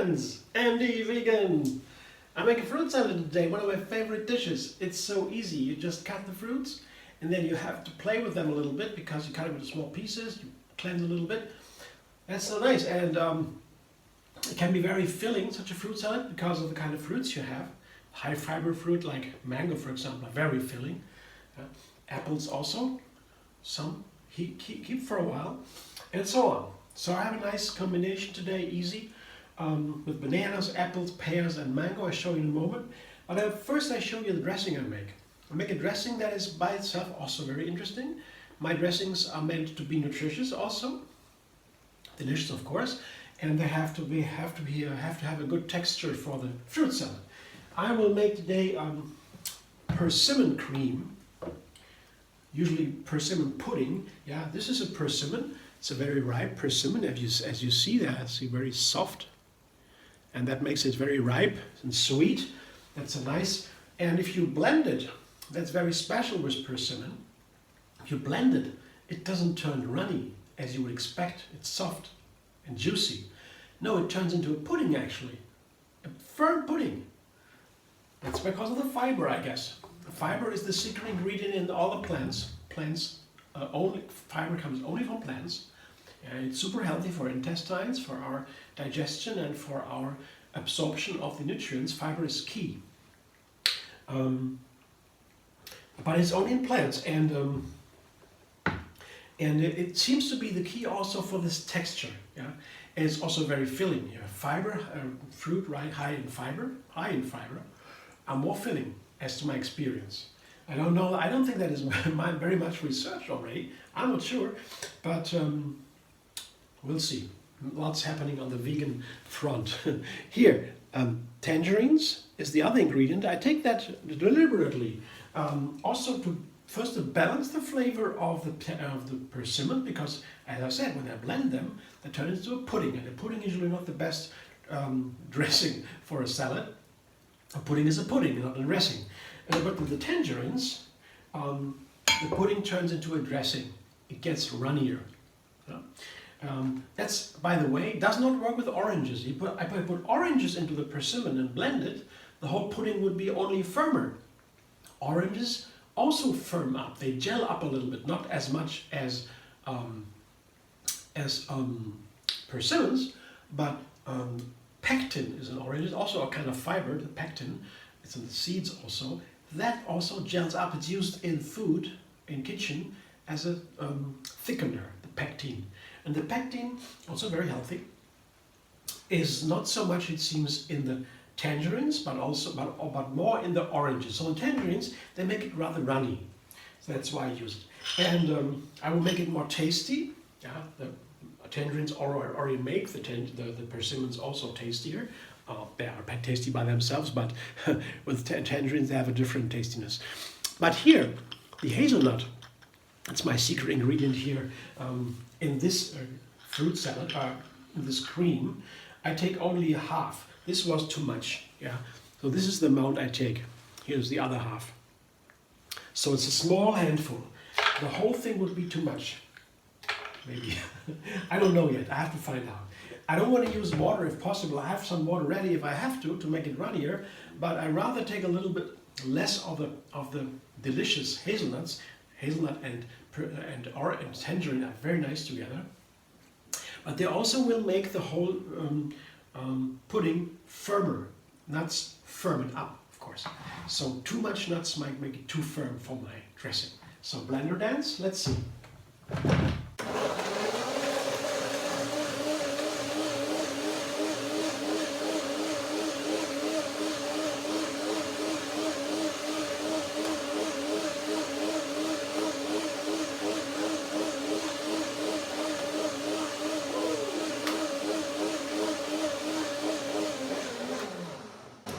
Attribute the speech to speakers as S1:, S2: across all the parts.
S1: friends, Andy Vegan. I make a fruit salad today, one of my favorite dishes. It's so easy. You just cut the fruits and then you have to play with them a little bit because you cut them into small pieces, you cleanse a little bit. That's so nice, and it can be very filling, such a fruit salad, because of the kind of fruits you have. High fiber fruit like mango, for example, are very filling. Apples also, some keep for a while, and so on. So I have a nice combination today, easy, with bananas, apples, pears, and mango. I'll show you in a moment. But first I show you the dressing I make. I make a dressing that is by itself also very interesting. My dressings are meant to be nutritious also, delicious of course, and they have to have a good texture for the fruit salad. I will make today persimmon cream, usually persimmon pudding. Yeah, this is a persimmon. It's a very ripe persimmon, as you see there. It's very soft, and that makes it very ripe and sweet. That's a nice. And if you blend it, that's very special with persimmon. If you blend it, it doesn't turn runny as you would expect. It's soft and juicy. No, it turns into a pudding actually, a firm pudding. That's because of the fiber, I guess. The fiber is the secret ingredient in all the plants. Fiber comes only from plants, and it's super healthy for intestines, for our digestion, and for our absorption of the nutrients. Fiber is key. But it's only in plants, and it seems to be the key also for this texture. Yeah, and it's also very filling. You have fiber, fruit high in fiber, are more filling, as to my experience. I don't know. I don't think that is very much researched already. I'm not sure, but we'll see. Lots happening on the vegan front. Here, tangerines is the other ingredient. I take that deliberately, also to balance the flavor of the persimmon, because, as I said, when I blend them, they turn into a pudding, and a pudding is usually not the best dressing for a salad. A pudding is a pudding, not a dressing. But with the tangerines, the pudding turns into a dressing. It gets runnier. That's, by the way, does not work with oranges. If I put oranges into the persimmon and blend it, the whole pudding would be only firmer. Oranges also firm up. They gel up a little bit, not as much as persimmons, but pectin is in oranges, also a kind of fiber, the pectin. It's in the seeds also. That also gels up. It's used in food, in kitchen, as a thickener, the pectin. And the pectin, also very healthy, is not so much, it seems, in the tangerines, but more in the oranges. So in tangerines, they make it rather runny. So that's why I use it. And I will make it more tasty. Yeah, the tangerines already make the persimmons also tastier. They are tasty by themselves, but with tangerines they have a different tastiness. But here, the hazelnut, that's my secret ingredient here in this fruit salad, in this cream. I take only half. This was too much. Yeah, so this is the amount I take. Here's the other half. So it's a small handful. The whole thing would be too much. Maybe. I don't know yet. I have to find out. I don't want to use water if possible. I have some water ready if I have to make it runnier, but I rather take a little bit less of the delicious hazelnuts. Hazelnut and tangerine are very nice together, but they also will make the whole pudding firmer. Nuts firm it up, of course. So too much nuts might make it too firm for my dressing. So blender dance, let's see.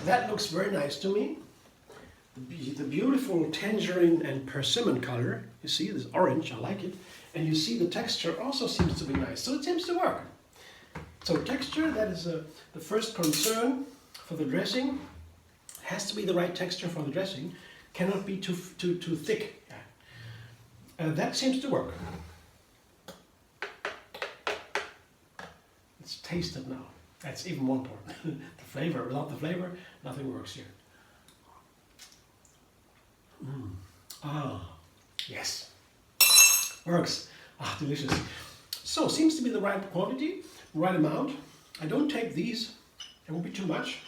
S1: That looks very nice to me. The beautiful tangerine and persimmon color, you see this orange, I like it. And you see the texture also seems to be nice, so it seems to work. So texture, that is the first concern for the dressing. It has to be the right texture for the dressing. Cannot be too thick. That seems to work. Let's taste it now. That's even more important. The flavor. Without the flavor, nothing works here. Yes. Works. Delicious. So, seems to be the right quantity, right amount. I don't take these. It won't be too much,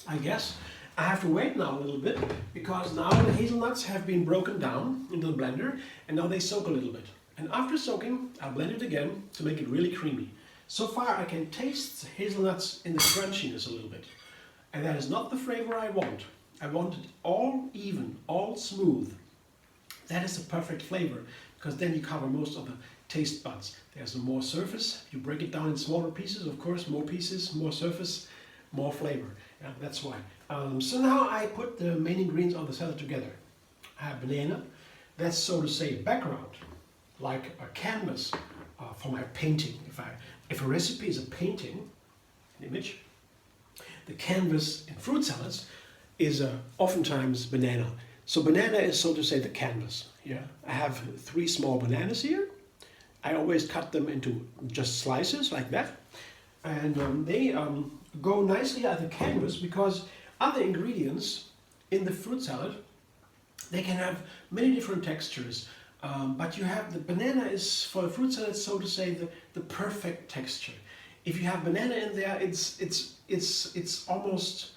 S1: I guess. I have to wait now a little bit because now the hazelnuts have been broken down into the blender and now they soak a little bit. And after soaking, I'll blend it again to make it really creamy. So far I can taste hazelnuts in the crunchiness a little bit. And that is not the flavor I want. I want it all even, all smooth. That is the perfect flavor because then you cover most of the taste buds. There's more surface. You break it down in smaller pieces, of course, more pieces, more surface, more flavor. Yeah, that's why. So now I put the main ingredients on the salad together. I have banana. That's, so to say, background, like a canvas for my painting. If a recipe is a painting, an image, the canvas in fruit salads is oftentimes banana. So banana is, so to say, the canvas. Yeah, I have 3 small bananas here. I always cut them into just slices like that, and they go nicely at the canvas because other ingredients in the fruit salad, they can have many different textures, but you have the banana is for the fruit salad, so to say, the perfect texture. If you have banana in there, it's almost,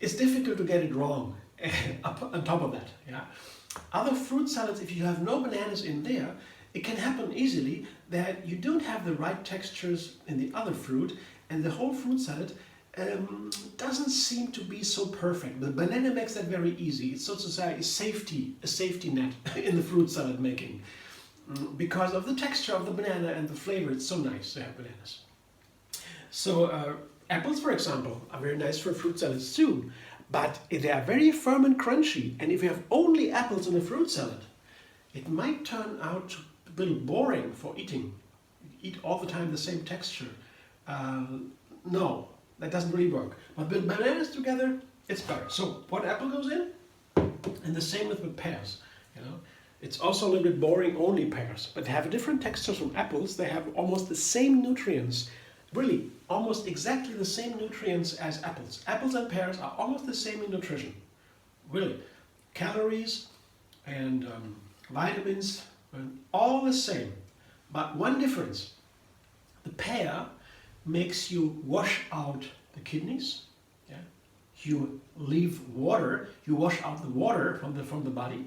S1: it's difficult to get it wrong. On top of that, yeah. Other fruit salads, if you have no bananas in there, it can happen easily that you don't have the right textures in the other fruit, and the whole fruit salad doesn't seem to be so perfect. The banana makes that very easy. It's, so to say, a safety net in the fruit salad making. Because of the texture of the banana and the flavor, it's so nice to have bananas. So apples, for example, are very nice for fruit salads too, but they are very firm and crunchy, and if you have only apples in a fruit salad, it might turn out a little boring for eating. Eat all the time the same texture. No, that doesn't really work. But with bananas together, it's better. So one apple goes in, and the same with pears. You know, it's also a little bit boring only pears, but they have different textures from apples. They have almost the same nutrients, really almost exactly the same nutrients as apples. Apples and pears are almost the same in nutrition, really. Calories and vitamins, all the same, but one difference. The pear makes you wash out the kidneys. Yeah? You leave water, you wash out the water from the body.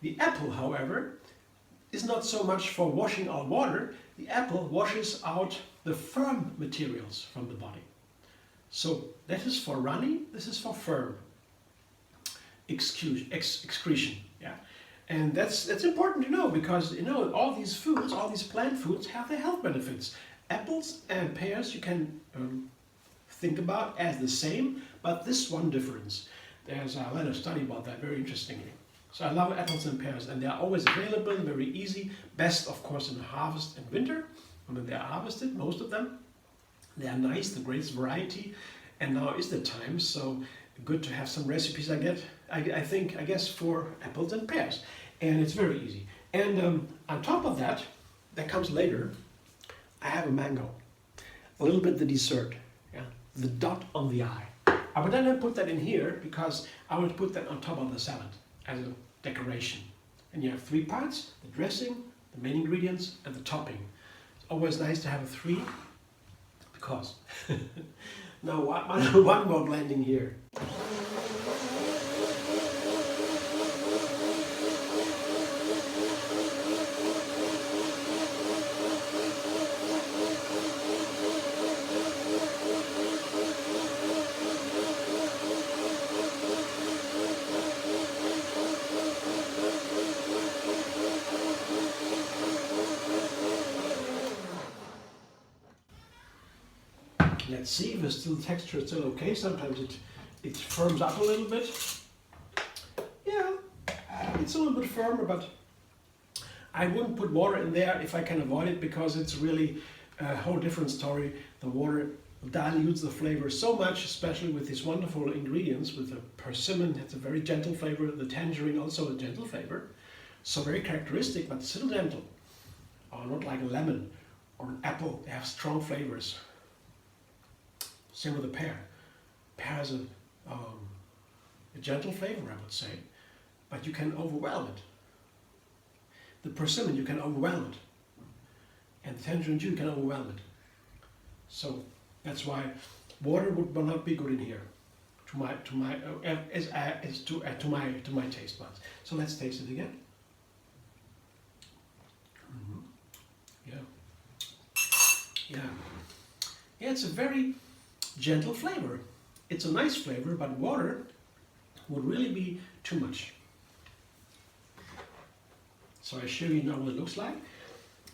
S1: The apple, however, is not so much for washing out water. The apple washes out the firm materials from the body. So that is for runny, this is for firm excretion. Yeah? And that's important to know because, you know, all these foods, all these plant foods have their health benefits. Apples and pears you can think about as the same, but this one difference. There's a little study about that, very interestingly. So I love apples and pears, and they are always available, very easy. Best, of course, in the harvest and winter, when they are harvested, most of them. They are nice, the greatest variety, and now is the time, so good to have some recipes I guess, for apples and pears. And it's very easy. And on top of that, that comes later, I have a mango. A little bit the dessert, yeah? The dot on the I. But then I put that in here because I will put that on top of the salad as a decoration. And you have 3 parts, the dressing, the main ingredients, and the topping. It's always nice to have 3 because. Now one more blending here. Let's see if the texture is still okay. Sometimes it firms up a little bit. Yeah, it's a little bit firmer, but I wouldn't put water in there if I can avoid it because it's really a whole different story. The water dilutes the flavor so much, especially with these wonderful ingredients. With the persimmon, it's a very gentle flavor. The tangerine, also a gentle flavor. So very characteristic, but still gentle. Or not like a lemon or an apple. They have strong flavors. Same with the pear. Pear has a gentle flavor, I would say, but you can overwhelm it. The persimmon, you can overwhelm it. And the tangerine you can overwhelm it. So that's why water will not be good in here to my taste buds. So let's taste it again. Yeah. Yeah, it's a very gentle flavor. It's a nice flavor, but water would really be too much. So I show you now what it looks like.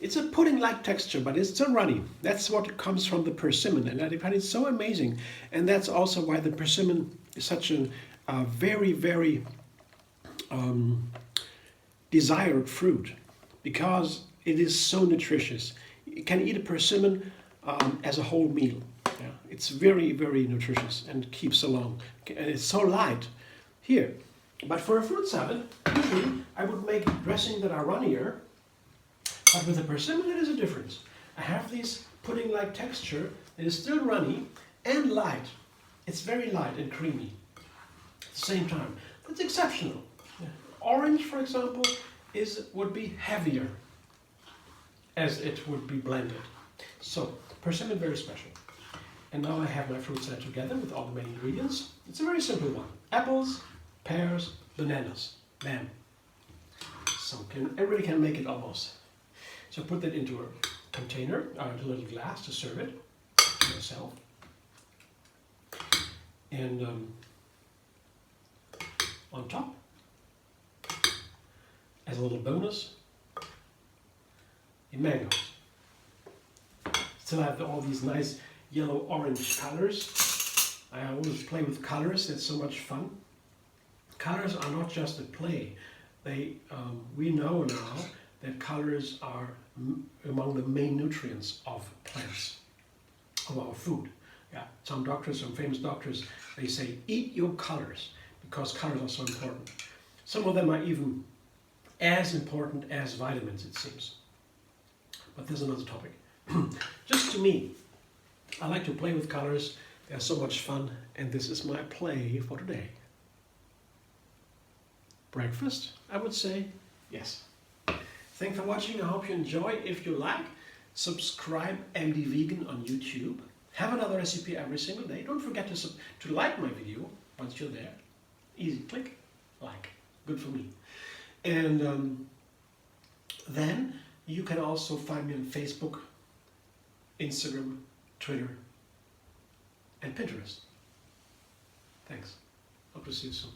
S1: It's a pudding-like texture, but it's still runny. That's what comes from the persimmon, and I find it so amazing. And that's also why the persimmon is such a very, very desired fruit, because it is so nutritious. You can eat a persimmon as a whole meal. Yeah, it's very, very nutritious and keeps along. And it's so light here. But for a fruit salad, usually I would make dressing that are runnier. But with the persimmon, it is a difference. I have this pudding-like texture. It is still runny and light. It's very light and creamy at the same time. That's exceptional. Yeah. Orange, for example, would be heavier as it would be blended. So persimmon, very special. And now I have my fruit salad together with all the many ingredients. It's a very simple one. Apples, pears, bananas, bam. So everybody can make it almost. So put that into a container, into a little glass to serve it to yourself. And on top, as a little bonus, the mangoes. Still have all these nice yellow-orange colors. I always play with colors, it's so much fun. Colors are not just a play. We know now that colors are among the main nutrients of plants, of our food. Yeah, some famous doctors, they say, eat your colors, because colors are so important. Some of them are even as important as vitamins, it seems. But there's another topic. Just to me, I like to play with colors. They're so much fun, and this is my play for today. Breakfast, I would say, yes. Thanks for watching. I hope you enjoy. If you like, subscribe MD Vegan on YouTube. Have another recipe every single day. Don't forget to like my video once you're there. Easy, click, like. Good for me. And then you can also find me on Facebook, Instagram, Twitter, and Pinterest. Thanks. Hope to see you soon.